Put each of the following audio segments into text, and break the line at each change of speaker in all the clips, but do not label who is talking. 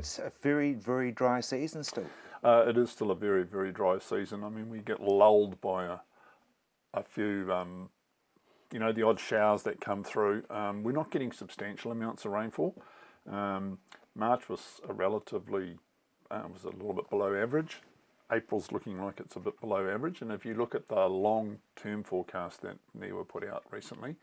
it's a very, very dry season still.
It is still a very, very dry season. I mean, we get lulled by a few, you know, the odd showers that come through. We're not getting substantial amounts of rainfall. March was a relatively, was a little bit below average. April's looking like it's a bit below average. And if you look at the long-term forecast that NIWA put out recently,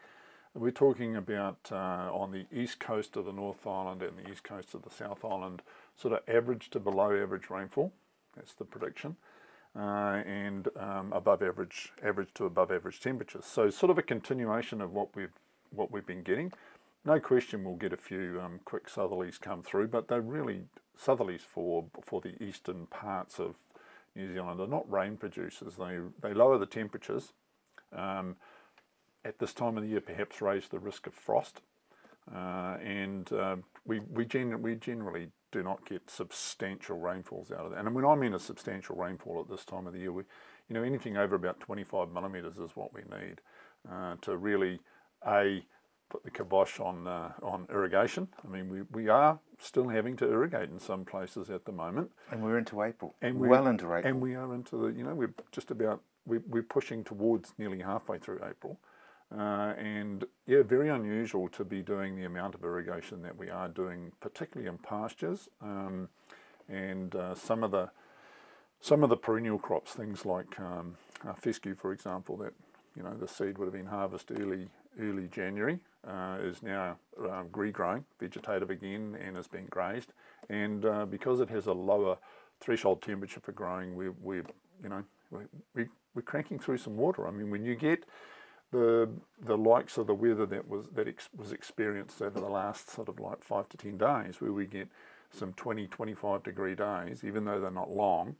we're talking about on the east coast of the North Island and the east coast of the South Island, sort of average to below average rainfall. That's the prediction. And above average to above average temperatures. So sort of a continuation of what we've been getting. No question we'll get a few quick southerlies come through, but they're really southerlies for the eastern parts of New Zealand. They're not rain producers. They lower the temperatures. At this time of the year, perhaps raise the risk of frost, and we generally do not get substantial rainfalls out of that. And when I mean a substantial rainfall at this time of the year, you know, anything over about 25 millimetres is what we need to really put the kibosh on irrigation. I mean, we are still having to irrigate in some places at the moment,
and we're into April,
and
well into April,
and we are into the, you know, we're just about we're pushing towards nearly halfway through April. And yeah, very unusual to be doing the amount of irrigation that we are doing, particularly in pastures, and some of the perennial crops, things like fescue, for example, that, you know, the seed would have been harvested early January, is now regrowing, vegetative again, and is being grazed. And because it has a lower threshold temperature for growing, we're cranking through some water. I mean, when you get the likes of the weather that was experienced over the last sort of like 5 to 10 days, where we get some 20-25 degree days, even though they're not long,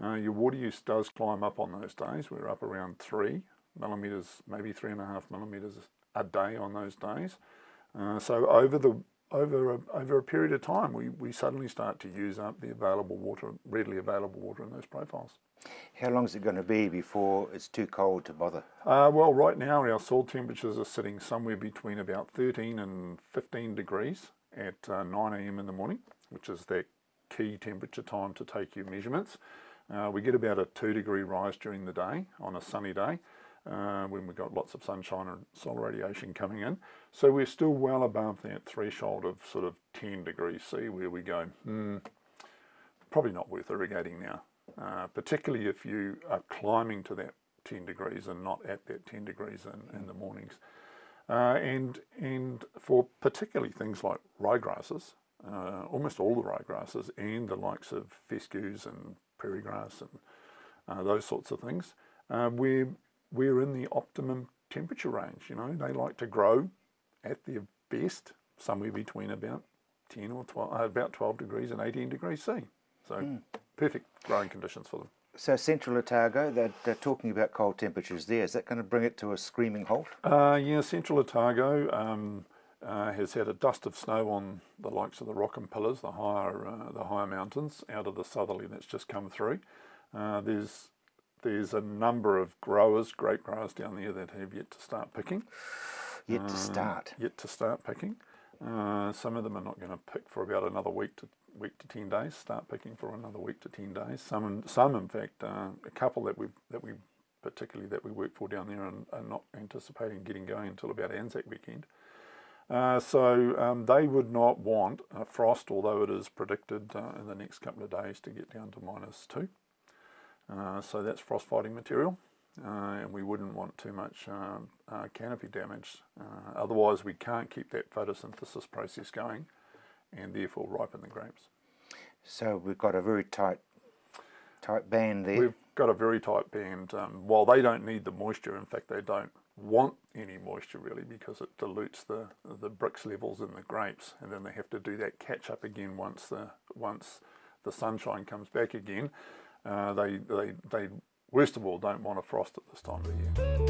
your water use does climb up on those days. We're up around 3 millimetres, maybe 3.5 millimetres a day on those days. So over a period of time, we suddenly start to use up the available water, readily available water in those profiles.
How long is it going to be before it's too cold to bother?
Well, right now our soil temperatures are sitting somewhere between about 13 and 15 degrees at 9 AM in the morning, which is that key temperature time to take your measurements. We get about a 2 degree rise during the day on a sunny day, when we've got lots of sunshine and solar radiation coming in. So we're still well above that threshold of sort of 10 degrees C, where we go, probably not worth irrigating now. Particularly if you are climbing to that 10 degrees and not at that 10 degrees in the mornings. And for particularly things like ryegrasses, almost all the ryegrasses and the likes of fescues and prairie grass and those sorts of things, we're in the optimum temperature range. You know, they like to grow at their best somewhere between about 10 or 12, about 12 degrees and 18 degrees C. So perfect growing conditions for them.
So Central Otago, they're talking about cold temperatures there. Is that going to bring it to a screaming halt?
Yeah, Central Otago has had a dust of snow on the likes of the Rock Pillars, the higher mountains, out of the southerly that's just come through. There's a number of grape growers down there that have yet to start picking.
Yet to start
picking. Some of them are not going to pick for about another week to 10 days. Start picking for another week to 10 days. Some in fact, a couple that we work for down there are not anticipating getting going until about Anzac weekend. So they would not want a frost, although it is predicted in the next couple of days to get down to -2. So that's frost fighting material, and we wouldn't want too much canopy damage. Otherwise we can't keep that photosynthesis process going and therefore ripen the grapes.
So we've got a very tight band there.
We've got a very tight band. While they don't need the moisture, in fact they don't want any moisture really, because it dilutes the Brix levels in the grapes, and then they have to do that catch up again once the sunshine comes back again. They worst of all don't want a frost at this time of the year.